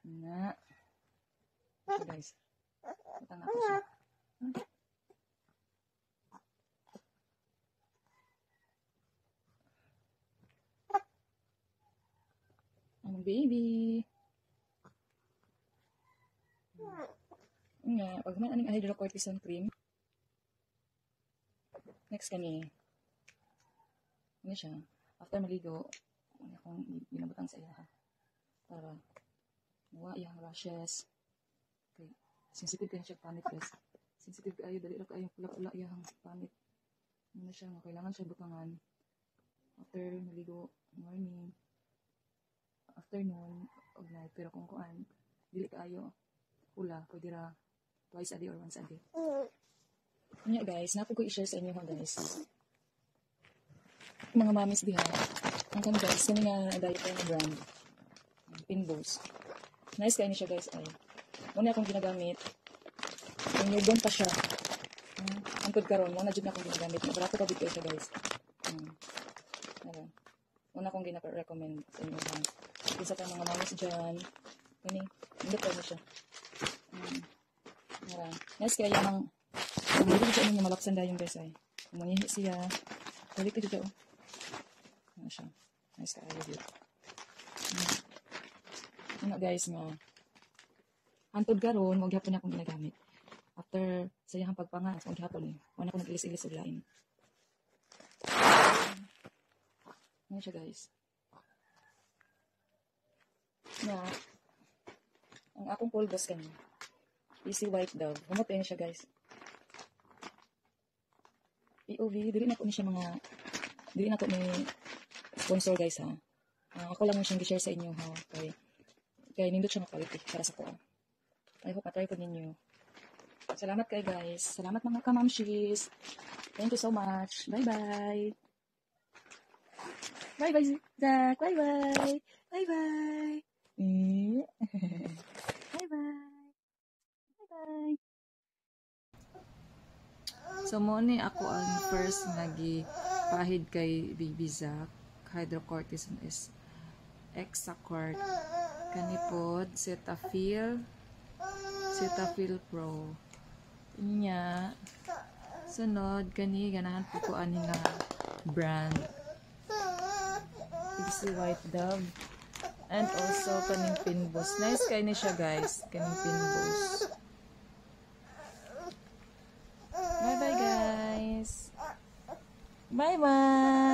Na. So guys. Matanga ko siya. Ang baby. Nga, pag man aning hydrocortisone cream. Next kani. Ano siya? After maligo, akong binabutang sa iya ha. Para mawa iyang rashes. Okay. Sensitive kayo siya panit guys. Sensitive kayo, dali lang kayo pula-pula iyang panit. Ano siya, kailangan siya butangan. After maligo, morning, afternoon, og night. Pero kung kuan, dili kayo pula, pwede ra twice a day or once a day. Kanya guys, napo ko i-share sa inyo ha guys. Mga mamis diha. Ang kan guys, kani nga diaper na brand. Pinbos. Nice kayo ni siya guys ay. Muna akong ginagamit. Yung newborn pa siya. Ang pod karon, muna jud na akong ginagamit. Barato ka bigay siya guys. Una akong gina-recommend sa inyo ha. Isa pa mga mamis dyan. Kani, hindi pa siya. Nice kaya yung hindi ko siya malaksan dahil yung guys ay. Kumungihi siya. Balik ko dito. Ano siya. Nice kaya dito. Ano guys nga. Antod karon, maghapon na akong ginagamit. After sayang pagpanga, maghapon eh. Wala ko nag-ilis-ilis og lain. Ano siya guys. Na ang akong pulbos kani. Easy White Dove. Gamot yun siya guys. POV, dili na ko ni siya mga, dili na ko ni sponsor guys ha. Ako lang siyang i-share sa inyo ha. Kaya nindot siya quality para sa ko. I hope matry ko ninyo. Salamat kayo guys. Salamat mga kamamshis. Thank you so much. Bye bye. Bye bye Zach. Bye bye. Bye bye. Bye bye. Bye bye. So mo ni ako ang first nagipahid kay Baby Zach. Hydrocortisone is Exacort. Kanipod Cetaphil Pro. Inya. Sunod kani ganahan po ko ani nga brand. Easy White Dove. And also kaning Pinbos. Nice kay ni siya guys. Kaning Pinbos. Bye bye guys. Bye bye.